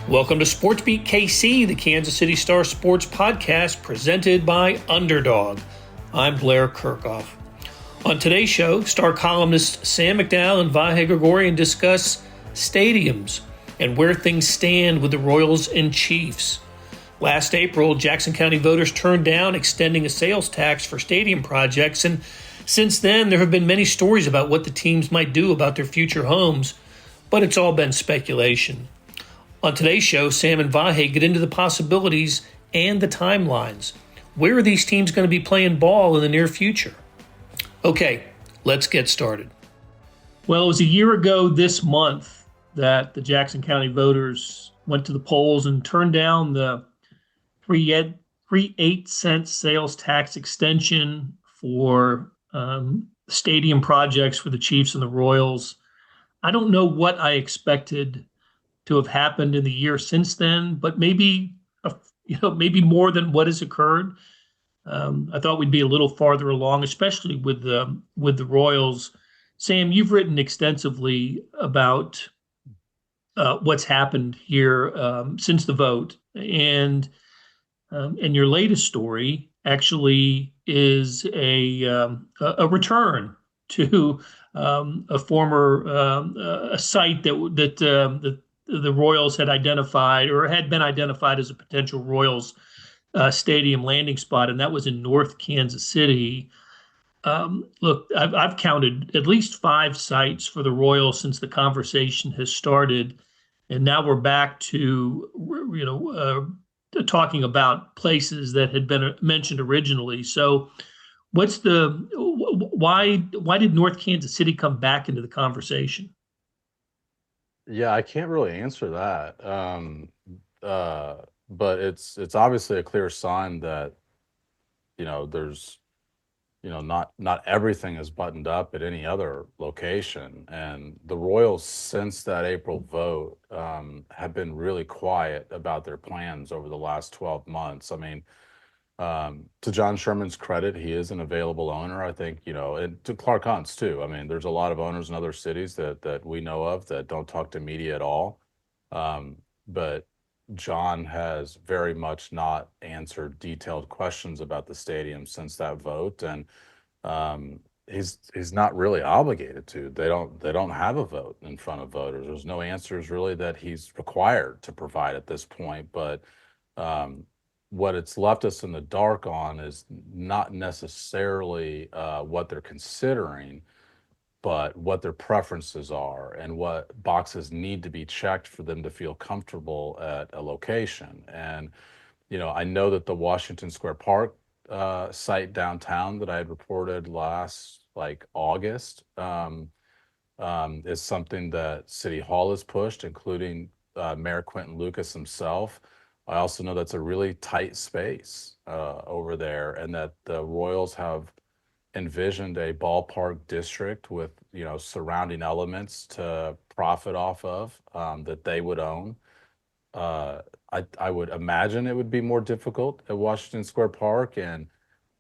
Welcome to SportsBeat KC, the Kansas City Star Sports podcast presented by Underdog. I'm Blair Kirchhoff. On today's show, Star columnists Sam McDowell and Vahe Gregorian discuss stadiums and where things stand with the Royals and Chiefs. Last April, Jackson County voters turned down extending a sales tax for stadium projects, and since then there have been many stories about what the teams might do about their future homes, but it's all been speculation. On today's show, Sam and Vahe get into the possibilities and the timelines. Where are these teams going to be playing ball in the near future? Okay, let's get started. Well, it was a year ago this month that the Jackson County voters went to the polls and turned down the 3.8-cent sales tax extension for stadium projects for the Chiefs and the Royals. I don't know what I expected to have happened in the year since then, but maybe more than what has occurred. I thought we'd be a little farther along, especially with the Royals. Sam, you've written extensively about what's happened here since the vote, and your latest story actually is a return to a former a site that the Royals had identified or had been identified as a potential Royals stadium landing spot, and that was in North Kansas City. Look, I've counted at least 5 sites for the Royals since the conversation has started, and now we're back to talking about places that had been mentioned originally. So, why did North Kansas City come back into the conversation? Yeah, I can't really answer that. But it's obviously a clear sign that, there's, not everything is buttoned up at any other location. And the Royals, since that April vote, have been really quiet about their plans over the last 12 months. I mean, to John Sherman's credit, he is an available owner, I think, and to Clark Hunt's too. I mean, there's a lot of owners in other cities that we know of that don't talk to media at all. But John has very much not answered detailed questions about the stadium since that vote, and he's not really obligated to. They don't have a vote in front of voters. There's no answers really that he's required to provide at this point, but what it's left us in the dark on is not necessarily what they're considering, but what their preferences are and what boxes need to be checked for them to feel comfortable at a location. And, I know that the Washington Square Park site downtown that I had reported last August is something that City Hall has pushed, including Mayor Quentin Lucas himself. I also know that's a really tight space over there, and that the Royals have envisioned a ballpark district with surrounding elements to profit off of that they would own. I would imagine it would be more difficult at Washington Square Park, and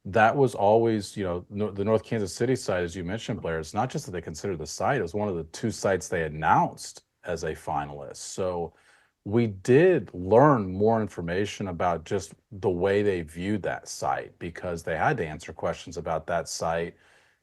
that was always the North Kansas City site, as you mentioned, Blair. It's not just that they considered the site; it was one of the 2 sites they announced as a finalist. So we did learn more information about just the way they viewed that site, because they had to answer questions about that site,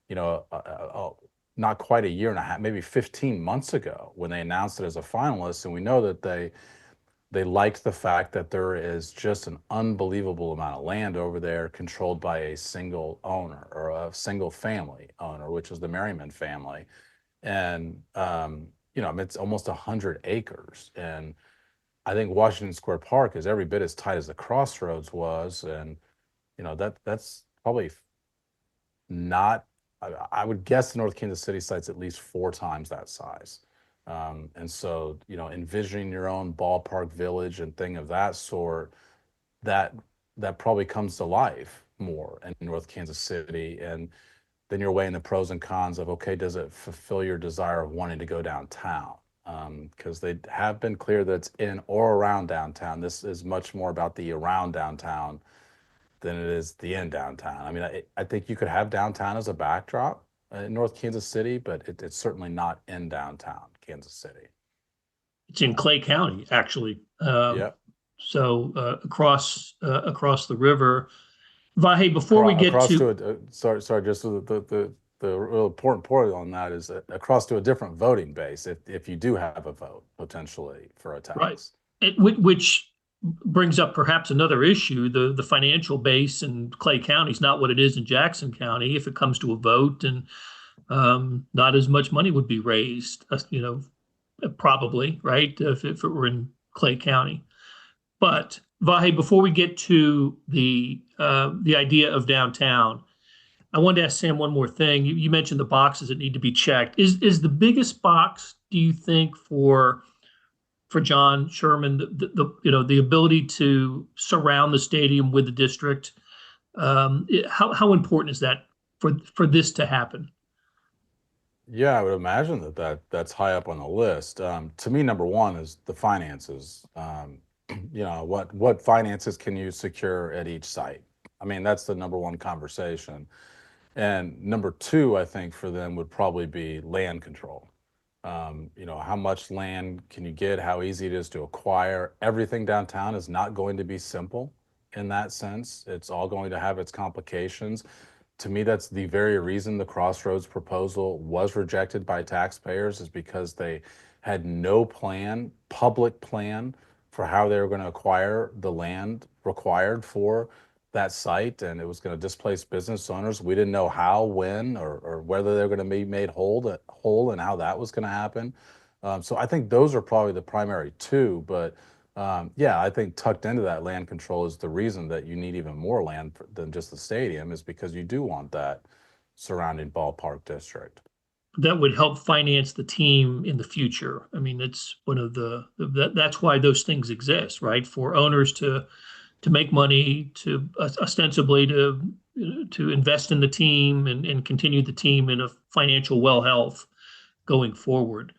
not quite a year and a half, maybe 15 months ago when they announced it as a finalist. And we know that they liked the fact that there is just an unbelievable amount of land over there controlled by a single owner or a single family owner, which is the Merriman family. And, it's almost 100 acres. And I think Washington Square Park is every bit as tight as the Crossroads was, and that's probably not. I would guess the North Kansas City site's at least 4 times that size, and so envisioning your own ballpark village and thing of that sort, that probably comes to life more in North Kansas City, and then you're weighing the pros and cons of, okay, does it fulfill your desire of wanting to go downtown? Because they have been clear that it's in or around downtown. This is much more about the around downtown than it is the in downtown. I mean, I think you could have downtown as a backdrop in North Kansas City, but it's certainly not in downtown Kansas City. It's in Clay County, actually. Yeah. So across the river. Vahe, before we get Across to to sorry, just the real important point on that is that across to a different voting base if you do have a vote potentially for a right, tax. which brings up perhaps another issue. The financial base in Clay County is not what it is in Jackson County. If it comes to a vote, and not as much money would be raised, probably, right, if it were in Clay County. But Vahe, before we get to the idea of downtown, I wanted to ask Sam one more thing. You mentioned the boxes that need to be checked. Is the biggest box, do you think, for John Sherman, the ability to surround the stadium with the district? How important is that for this to happen? Yeah, I would imagine that's high up on the list. To me, number one is the finances. What finances can you secure at each site? I mean, that's the number one conversation. And number two, I think for them would probably be land control. How much land can you get? How easy it is to acquire? Everything downtown is not going to be simple in that sense. It's all going to have its complications. To me, that's the very reason the Crossroads proposal was rejected by taxpayers, is because they had no public plan for how they were going to acquire the land required for that site, and it was going to displace business owners. We didn't know how, when, or whether they were going to be made whole and how that was going to happen. So I think those are probably the primary two, but yeah, I think tucked into that land control is the reason that you need even more land than just the stadium, is because you do want that surrounding ballpark district. That would help finance the team in the future. I mean, it's one of that's why those things exist, right? For owners to make money, to ostensibly to invest in the team and continue the team in a financial well health going forward.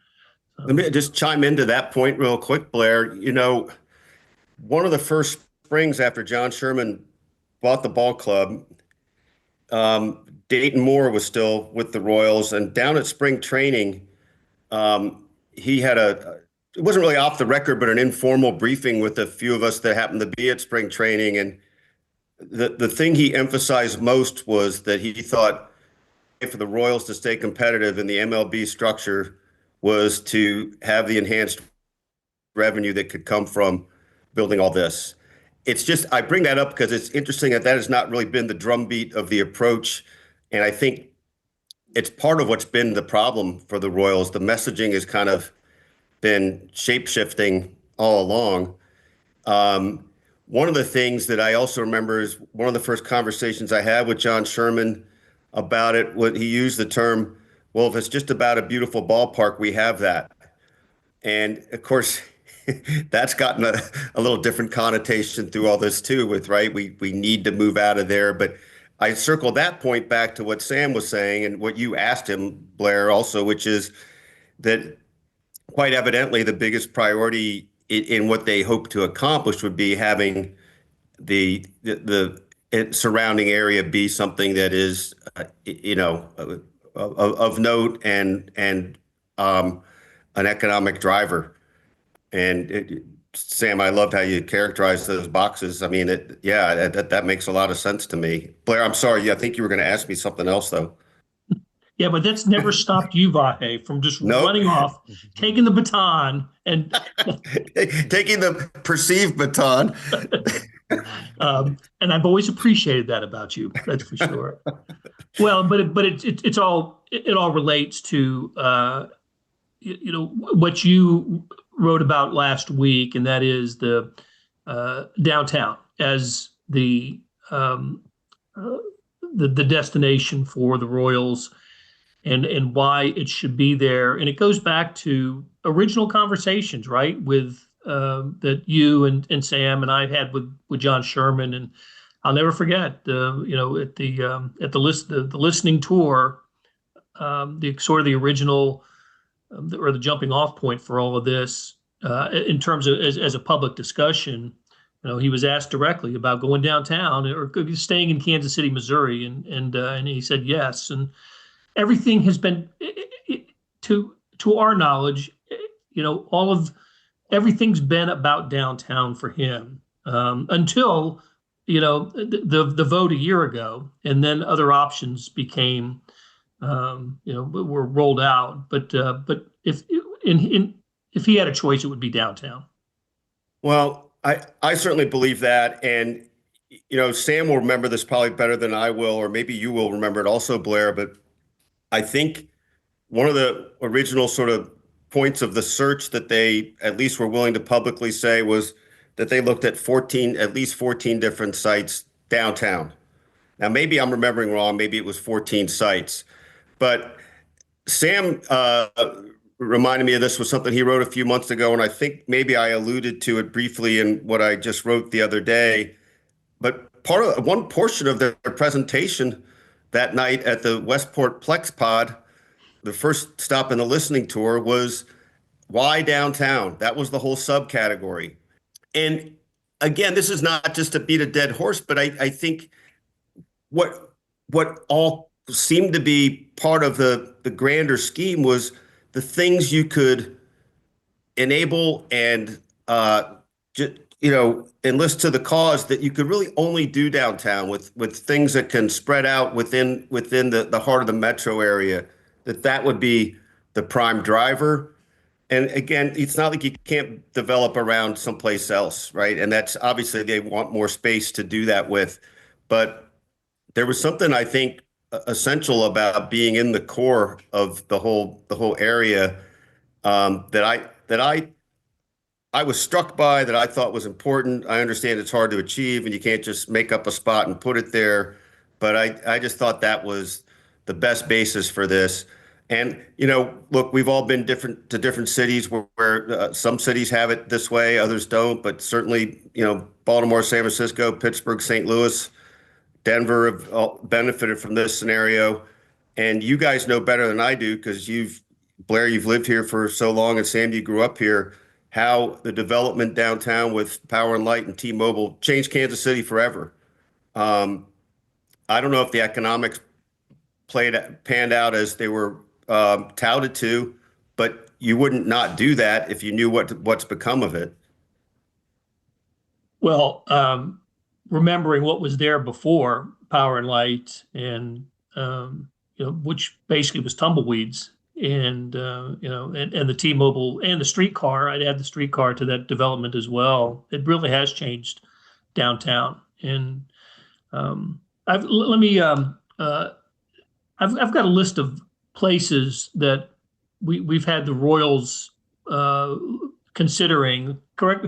Let me just chime into that point real quick, Blair. One of the first springs after John Sherman bought the ball club, Dayton Moore was still with the Royals, and down at spring training, he had it wasn't really off the record, but an informal briefing with a few of us that happened to be at spring training. And the thing he emphasized most was that he thought for the Royals to stay competitive in the MLB structure was to have the enhanced revenue that could come from building all this. It's just, I bring that up because it's interesting that has not really been the drumbeat of the approach. And I think it's part of what's been the problem for the Royals. The messaging has kind of been shape-shifting all along. One of the things that I also remember is one of the first conversations I had with John Sherman about it, what he used the term, well, if it's just about a beautiful ballpark, we have that. And of course, that's gotten a little different connotation through all this too, with, right, we need to move out of there. But I circle that point back to what Sam was saying and what you asked him, Blair, also, which is that quite evidently the biggest priority in what they hope to accomplish would be having the surrounding area be something that is, of note and an economic driver. And Sam, I loved how you characterized those boxes. I mean, that makes a lot of sense to me. Blair, I'm sorry. I think you were going to ask me something else, though. Yeah, but that's never stopped you, Vahe, from just Nope. running off, taking the baton, and taking the perceived baton. And I've always appreciated that about you. That's for sure. Well, but it all relates to what you wrote about last week, and that is the downtown as the destination for the Royals, and why it should be there. And it goes back to original conversations, right, with that you and Sam and I had with John Sherman. And I'll never forget, at the listening tour, the sort of the original or the jumping off point for all of this, in terms of as a public discussion. He was asked directly about going downtown or staying in Kansas City, Missouri, and he said yes. And everything has been, to our knowledge, all of everything's been about downtown for him until the vote a year ago, and then other options became were rolled out. But if he had a choice, it would be downtown. Well, I certainly believe that. And, Sam will remember this probably better than I will, or maybe you will remember it also, Blair. But I think one of the original sort of points of the search that they at least were willing to publicly say was that they looked at at least 14 different sites downtown. Now, maybe I'm remembering wrong. Maybe it was 14 sites. But Sam reminded me of this was something he wrote a few months ago, and I think maybe I alluded to it briefly in what I just wrote the other day. But one portion of their presentation that night at the Westport Plex Pod, the first stop in the listening tour, was why downtown? That was the whole subcategory. And again, this is not just to beat a dead horse, but I think what all seemed to be part of the grander scheme was the things you could enable and enlist to the cause that you could really only do downtown with things that can spread out within the heart of the metro area, that would be the prime driver. And again, it's not like you can't develop around someplace else, right? And that's obviously they want more space to do that with. But there was something I think essential about being in the core of the whole area that I was struck by, that I thought was important. I understand it's hard to achieve and you can't just make up a spot and put it there, but I just thought that was the best basis for this. And look, we've all been to different cities where some cities have it this way, others don't. But certainly, Baltimore, San Francisco, Pittsburgh, St. Louis, Denver have all benefited from this scenario. And you guys know better than I do because Blair, you've lived here for so long, and Sam, you grew up here, how the development downtown with Power and Light and T-Mobile changed Kansas City forever. I don't know if the economics panned out as they were touted to, but you wouldn't not do that if you knew what's become of it. Well, remembering what was there before Power and Light, and which basically was tumbleweeds, and and the T-Mobile and the streetcar. I'd add the streetcar to that development as well. It really has changed downtown. And I've let me I've got a list of places that we've had the Royals considering. Correct.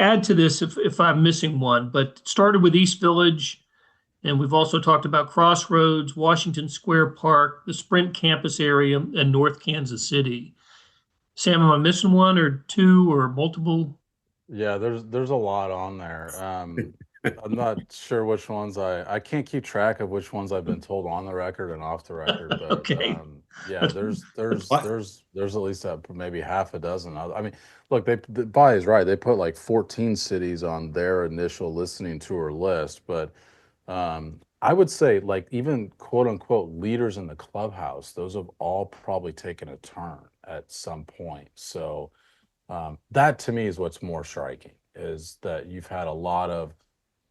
Add to this if I'm missing one, but it started with East Village, and we've also talked about Crossroads, Washington Square Park, the Sprint campus area, and North Kansas City. Sam, am I missing one or two or multiple? Yeah, there's a lot on there. I'm not sure which ones I can't keep track of which ones I've been told on the record and off the record, but Okay. yeah, there's at least maybe half a dozen. I mean, look, Bai is right. They put like 14 cities on their initial listening tour list, but I would say like even quote unquote leaders in the clubhouse, those have all probably taken a turn at some point. So that to me is what's more striking, is that you've had a lot of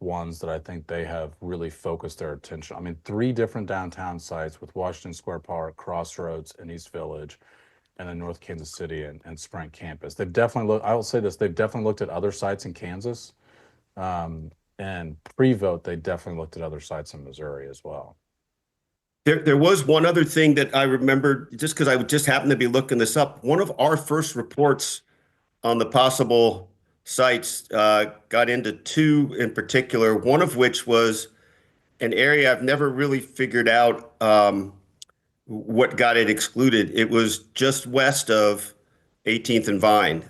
ones that I think they have really focused their attention. I mean, 3 different downtown sites with Washington Square Park, Crossroads, and East Village, and then North Kansas City and Sprint campus. They've definitely I will say this, they've definitely looked at other sites in Kansas. And pre-vote, they definitely looked at other sites in Missouri as well. There was one other thing that I remembered, just because I just happened to be looking this up. One of our first reports on the possible sites got into 2 in particular, one of which was an area I've never really figured out what got it excluded. It was just west of 18th and Vine,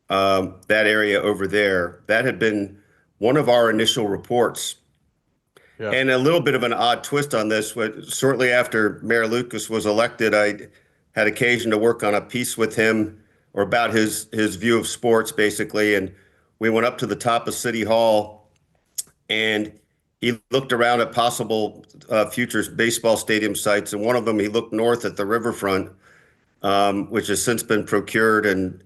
that area over there. That had been one of our initial reports. Yeah. And a little bit of an odd twist on this, shortly after Mayor Lucas was elected, I had occasion to work on a piece with him or about his view of sports, basically. And we went up to the top of City Hall, and he looked around at possible future baseball stadium sites. And one of them, he looked north at the riverfront, which has since been procured. And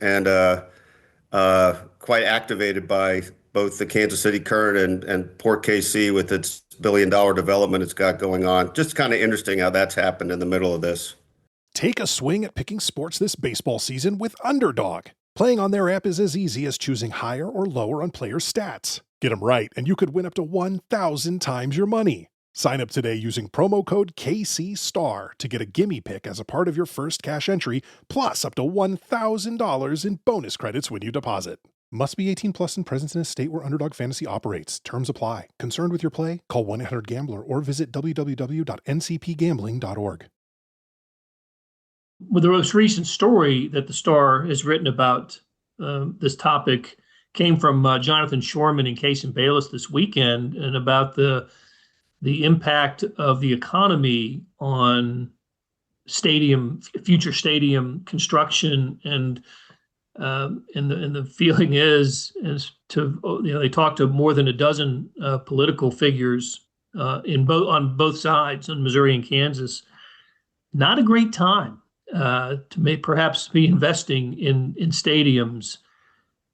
quite activated by both the Kansas City Current and Port KC with its billion-dollar development it's got going on. Just kind of interesting how that's happened in the middle of this. Take a swing at picking sports this baseball season with Underdog. Playing on their app is as easy as choosing higher or lower on players' stats. Get them right, and you could win up to 1,000 times your money. Sign up today using promo code KCSTAR to get a gimme pick as a part of your first cash entry, plus up to $1,000 in bonus credits when you deposit. Must be 18 plus and present in a state where Underdog Fantasy operates. Terms apply. Concerned with your play? Call 1-800-GAMBLER or visit www.ncpgambling.org. Well, the most recent story that the Star has written about this topic came from Jonathan Shorman and Casey Bayless this weekend, and about the impact of the economy on future stadium construction, and the feeling is to they talked to more than a dozen political figures on both sides, on Missouri and Kansas. Not a great time to perhaps be investing in stadiums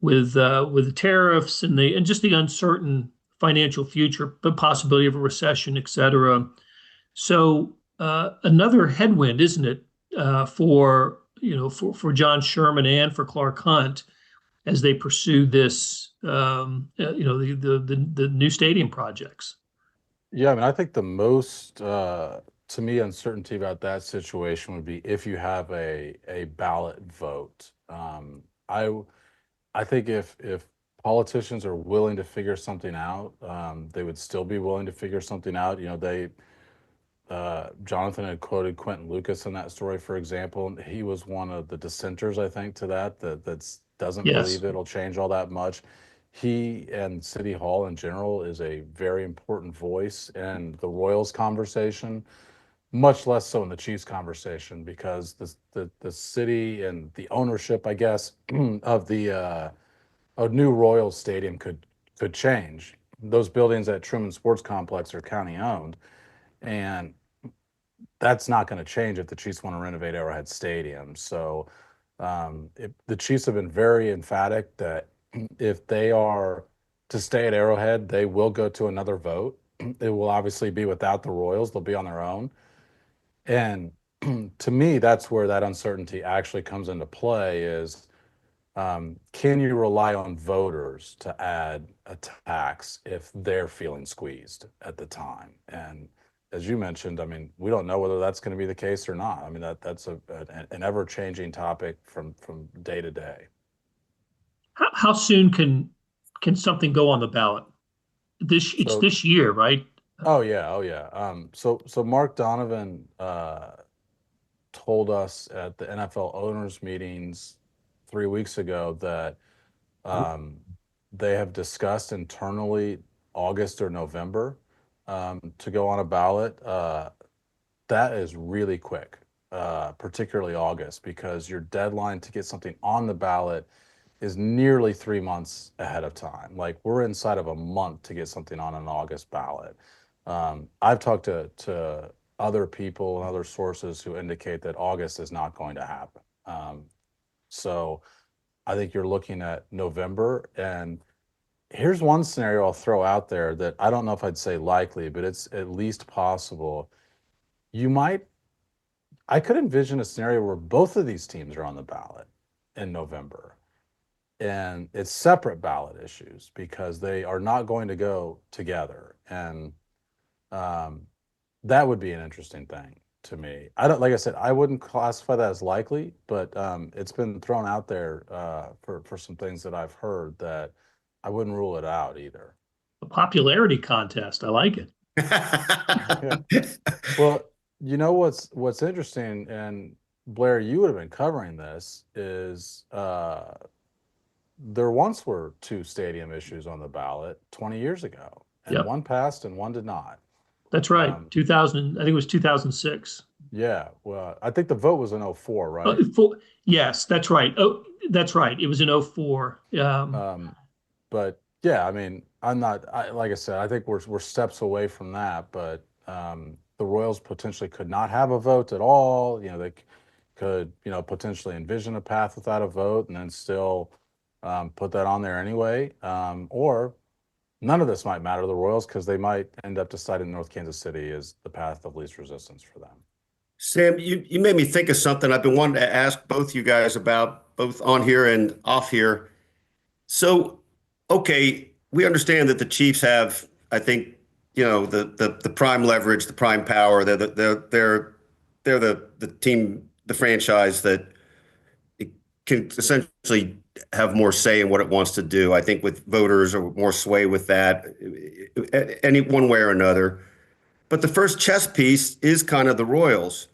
with the tariffs and just the uncertain financial future, the possibility of a recession, et cetera. So another headwind, isn't it, for John Sherman and for Clark Hunt as they pursue this, the new stadium projects. Yeah, I mean, I think the most, to me, uncertainty about that situation would be if you have a ballot vote. I think if politicians are willing to figure something out, they would still be willing to figure something out. Jonathan had quoted Quentin Lucas in that story, for example, and he was one of the dissenters, I think, to that doesn't Yes. believe it'll change all that much. He and City Hall in general is a very important voice in the Royals conversation, much less so in the Chiefs conversation, because the city and the ownership, I guess, of the new Royals stadium could change. Those buildings at Truman Sports Complex are county owned, and that's not going to change if the Chiefs want to renovate Arrowhead Stadium. So the Chiefs have been very emphatic that if they are to stay at Arrowhead, they will go to another vote. It will obviously be without the Royals. They'll be on their own. And to me, that's where that uncertainty actually comes into play is, can you rely on voters to add a tax if they're feeling squeezed at the time? And as you mentioned, I mean, we don't know whether that's going to be the case or not. I mean, that's an ever-changing topic from day to day. How soon can something go on the ballot? It's this year, right? Oh yeah. So Mark Donovan told us at the NFL owners meetings 3 weeks ago that they have discussed internally August or November to go on a ballot. That is really quick, particularly August, because your deadline to get something on the ballot is nearly 3 months ahead of time. Like, we're inside of a month to get something on an August ballot. I've talked to other people and other sources who indicate that August is not going to happen. So I think you're looking at November. And here's one scenario I'll throw out there that I don't know if I'd say likely, but it's at least possible. I could envision a scenario where both of these teams are on the ballot in November. And it's separate ballot issues because they are not going to go together. And that would be an interesting thing to me. Like I said, I wouldn't classify that as likely, but it's been thrown out there for some things that I've heard that I wouldn't rule it out either. A popularity contest. I like it. Yeah. Well, you know what's interesting, and Blair, you would have been covering this, is there once were two stadium issues on the ballot 20 years ago, and Yep. one passed and one did not. That's right. 2000, I think it was 2006. Yeah, well, I think the vote was in 04, right? Yes, that's right. Oh, that's right. It was in 04. But yeah, I mean, like I said, I think we're steps away from that, but the Royals potentially could not have a vote at all. They could, potentially envision a path without a vote and then still put that on there anyway. Or none of this might matter to the Royals because they might end up deciding North Kansas City is the path of least resistance for them. Sam, you made me think of something I've been wanting to ask both you guys about, both on here and off here. So, okay, we understand that the Chiefs have, I think, the prime leverage, the prime power. They're the team, the franchise that can essentially have more say in what it wants to do. I think with voters or more sway with that, any one way or another. But the first chess piece is kind of the Royals.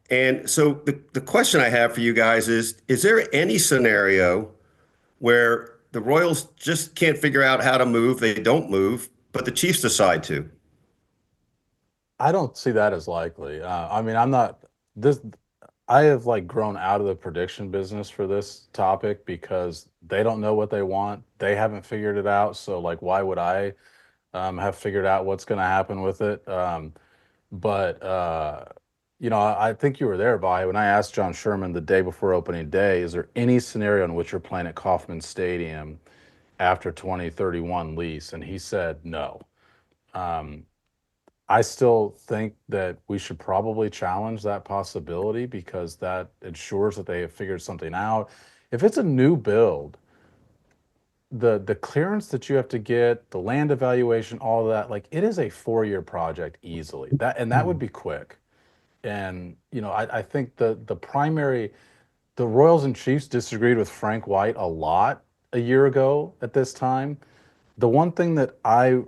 And so the question I have for you guys is there any scenario where the Royals just can't figure out how to move, they don't move, but the Chiefs decide to? I don't see that as likely. I mean, I'm not this. I have like grown out of the prediction business for this topic because they don't know what they want. They haven't figured it out. So like, why would I have figured out what's going to happen with it? But I think you were there, Vi, when I asked John Sherman the day before opening day, is there any scenario in which you're playing at Kauffman Stadium after 2031 lease? And he said no. I still think that we should probably challenge that possibility because that ensures that they have figured something out. If it's a new build, the clearance that you have to get, the land evaluation, all of that, like it is a 4-year project easily. That would be quick. And I think the Royals and Chiefs disagreed with Frank White a lot a year ago at this time. The one thing that I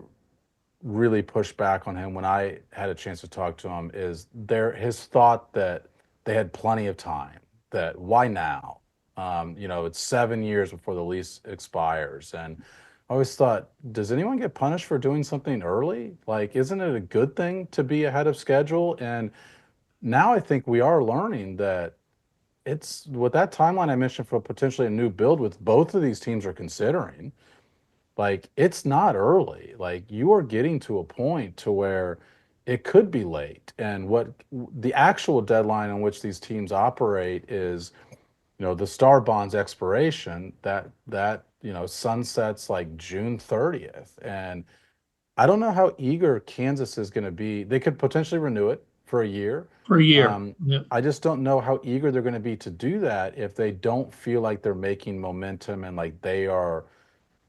really pushed back on him when I had a chance to talk to him is his thought that they had plenty of time, that why now? It's 7 years before the lease expires. And I always thought, does anyone get punished for doing something early? Like, isn't it a good thing to be ahead of schedule? And now I think we are learning that it's with that timeline I mentioned for potentially a new build, with both of these teams are considering, like it's not early. Like you are getting to a point to where it could be late. And what the actual deadline on which these teams operate is, the Star Bonds expiration that sunsets like June 30th. And I don't know how eager Kansas is going to be. They could potentially renew it for a year. For a year. Yeah. I just don't know how eager they're going to be to do that if they don't feel like they're making momentum and like they are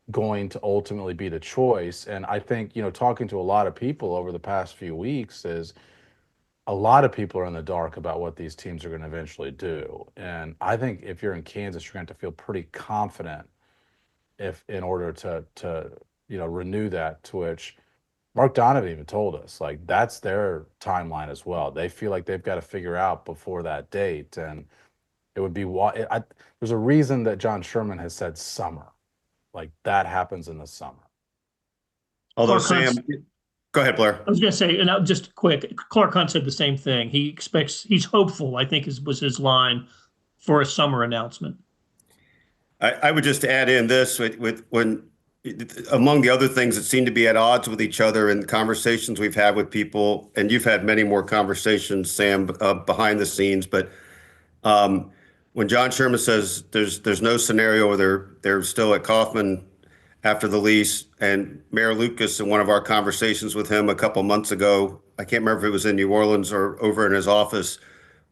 going to ultimately be the choice. And I think, talking to a lot of people over the past few weeks is a lot of people are in the dark about what these teams are going to eventually do. And I think if you're in Kansas, you're going to have to feel pretty confident if in order to renew that, to which Mark Donovan even told us, like, that's their timeline as well. They feel like they've got to figure out before that date. And it would be there's a reason that John Sherman has said summer. Like that happens in the summer. Although Clark Sam, go ahead, Blair. I was going to say, and just quick, Clark Hunt said the same thing. He's hopeful, I think was his line, for a summer announcement. I would just add in this with when among the other things that seem to be at odds with each other in conversations we've had with people, and you've had many more conversations, Sam, behind the scenes, but when John Sherman says there's no scenario where they're still at Kauffman after the lease, and Mayor Lucas, in one of our conversations with him a couple months ago, I can't remember if it was in New Orleans or over in his office,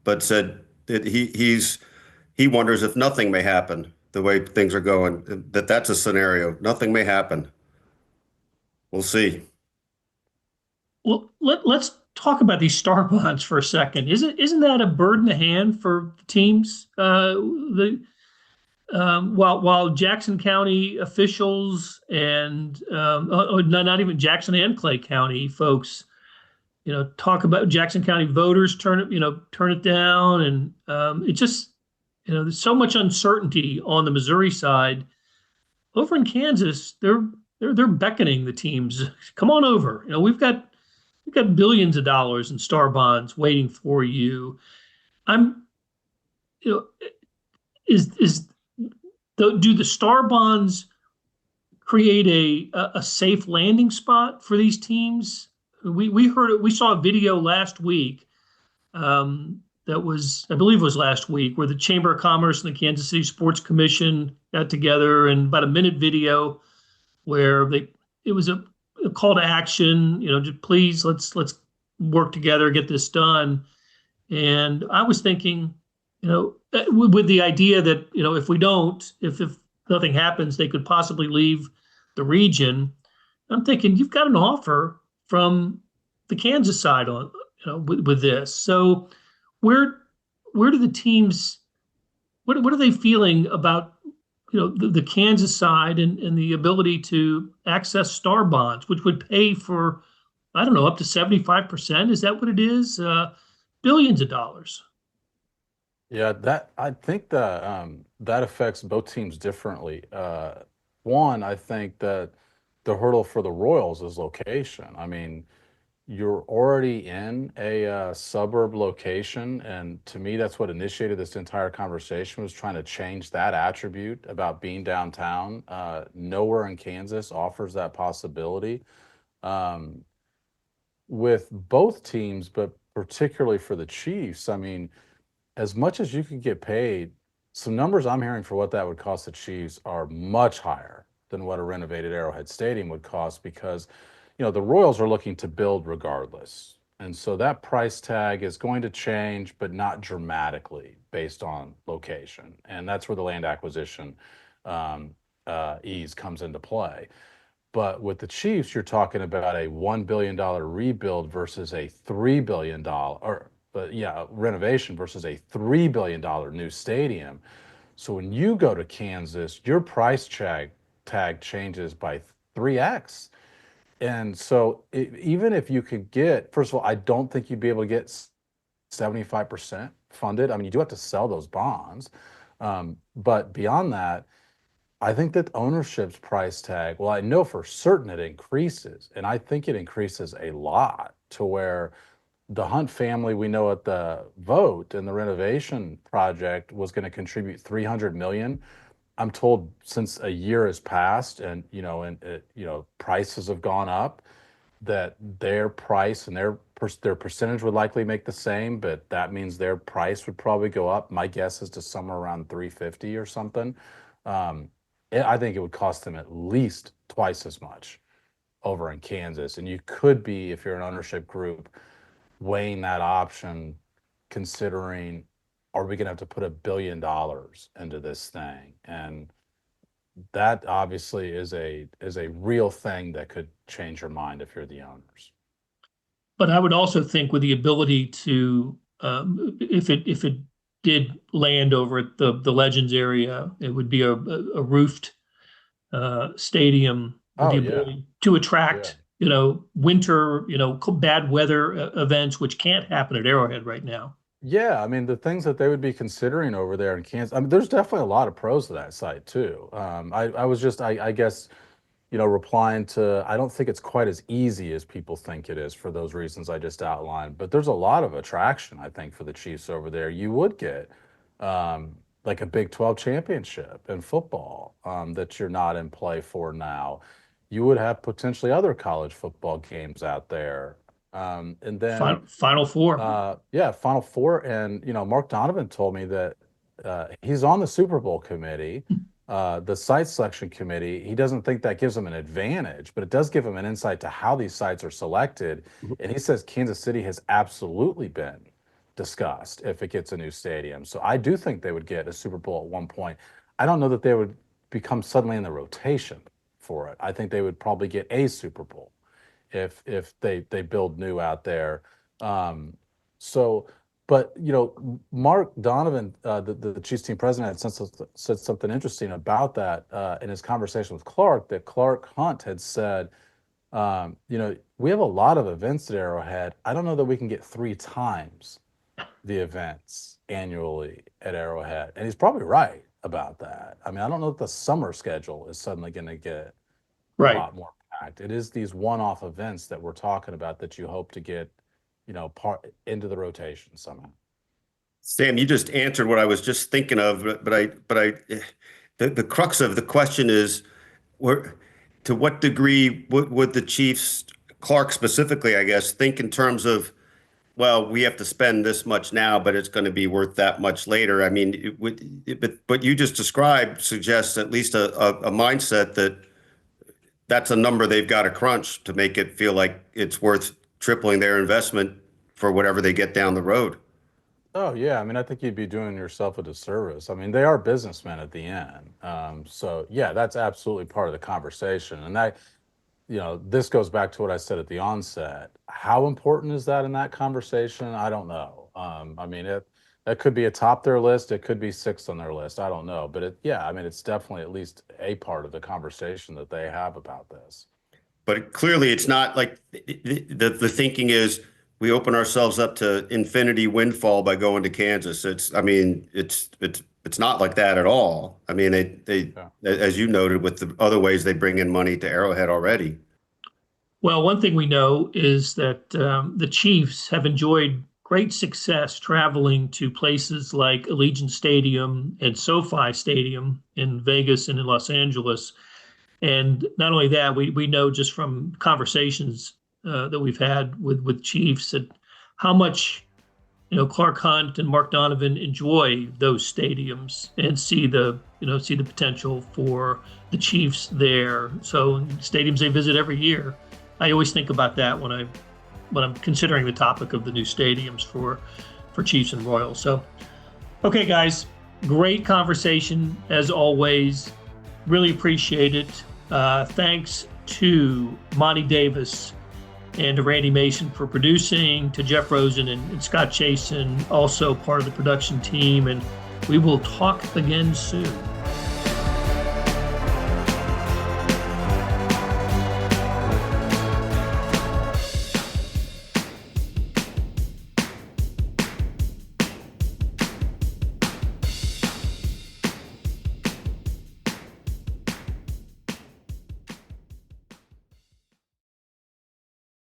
but said that he wonders if nothing may happen the way things are going, that's a scenario. Nothing may happen. We'll see. Well, let's talk about these star bonds for a second. Isn't that a bird in the hand for teams? While Jackson County officials and not even Jackson and Clay County folks, talk about Jackson County voters turn it down, and it just there's so much uncertainty on the Missouri side. Over in Kansas, they're beckoning the teams, come on over. We've got billions of dollars in star bonds waiting for you. Do the star bonds create a safe landing spot for these teams? We saw a video last week that was, I believe it was last week, where the Chamber of Commerce and the Kansas City Sports Commission got together and about a minute video where it was a call to action, just please let's work together, get this done. And I was thinking, with the idea that, if we don't, if nothing happens, they could possibly leave the region. I'm thinking you've got an offer from the Kansas side on, with this. So where do the teams, what are they feeling about, the Kansas side and the ability to access star bonds, which would pay for, I don't know, up to 75%? Is that what it is? Billions of dollars. Yeah, I think that that affects both teams differently. One, I think that the hurdle for the Royals is location. I mean, you're already in a suburb location, and to me, that's what initiated this entire conversation, was trying to change that attribute about being downtown. Nowhere in Kansas offers that possibility. Um, with both teams, but particularly for the Chiefs, I mean, as much as you could get paid, some numbers I'm hearing for what that would cost the Chiefs are much higher than what a renovated Arrowhead Stadium would cost, because, the Royals are looking to build regardless. And so that price tag is going to change, but not dramatically based on location. And that's where the land acquisition ease comes into play. But with the Chiefs, you're talking about a $1 billion rebuild versus a $3 billion, renovation versus a $3 billion new stadium. So when you go to Kansas, your price tag changes by 3x. And so even if you could get, first of all, I don't think you'd be able to get 75% funded. I mean, you do have to sell those bonds. But beyond that, I think that ownership's price tag, well, I know for certain it increases, and I think it increases a lot, to where the Hunt family, we know at the vote and the renovation project, was going to contribute 300 million. I'm told since a year has passed and prices have gone up, that their price and their percentage would likely make the same, but that means their price would probably go up. My guess is to somewhere around 350 or something. I think it would cost them at least twice as much over in Kansas. And you could be, if you're an ownership group, weighing that option, considering, are we going to have to put $1 billion into this thing? And that obviously is a real thing that could change your mind if you're the owners. But I would also think with the ability to, if it did land over at the Legends area, it would be a roofed stadium with the ability to attract, winter, bad weather events, which can't happen at Arrowhead right now. Yeah, I mean, the things that they would be considering over there in Kansas, I mean, there's definitely a lot of pros to that site too. I was just, I guess, replying to, I don't think it's quite as easy as people think it is for those reasons I just outlined, but there's a lot of attraction, I think, for the Chiefs over there. You would get like a Big 12 championship in football that you're not in play for now. You would have potentially other college football games out there. And then Final Four. Final Four. And, Mark Donovan told me that he's on the Super Bowl committee, the site selection committee. He doesn't think that gives him an advantage, but it does give him an insight to how these sites are selected. And he says Kansas City has absolutely been discussed if it gets a new stadium. So I do think they would get a Super Bowl at one point. I don't know that they would become suddenly in the rotation for it. I think they would probably get a Super Bowl if they build new out there. But Mark Donovan, the Chiefs team president, said something interesting about that in his conversation with Clark, that Clark Hunt had said, we have a lot of events at Arrowhead. I don't know that we can get 3 times the events annually at Arrowhead. And he's probably right about that. I mean, I don't know that the summer schedule is suddenly going to get a lot more packed. It is these one-off events that we're talking about that you hope to get, into the rotation somehow. Sam, you just answered what I was just thinking of, the crux of the question is, to what degree would the Chiefs, Clark specifically, I guess, think in terms of well, we have to spend this much now, but it's going to be worth that much later. I mean, but what you just described suggests at least a mindset that that's a number they've got to crunch to make it feel like it's worth tripling their investment for whatever they get down the road. Oh yeah, I mean, I think you'd be doing yourself a disservice. I mean, they are businessmen at the end. So yeah, that's absolutely part of the conversation. And that, this goes back to what I said at the onset. How important is that in that conversation? I don't know. I mean, that could be atop their list. It could be sixth on their list. I don't know. But yeah, I mean, it's definitely at least a part of the conversation that they have about this. But clearly, it's not like the thinking is we open ourselves up to infinity windfall by going to Kansas. I mean, it's not like that at all. I mean, they Yeah. as you noted, with the other ways they bring in money to Arrowhead already. Well, one thing we know is that the Chiefs have enjoyed great success traveling to places like Allegiant Stadium and SoFi Stadium in Vegas and in Los Angeles. And not only that, we know just from conversations that we've had with Chiefs that how much Clark Hunt and Mark Donovan enjoy those stadiums and see the potential for the Chiefs there. So stadiums they visit every year. I always think about that when I'm considering the topic of the new stadiums for Chiefs and Royals. So, okay, guys, great conversation as always. Really appreciate it. Thanks to Monty Davis and to Randy Mason for producing, to Jeff Rosen and Scott Chasen, also part of the production team. And we will talk again soon.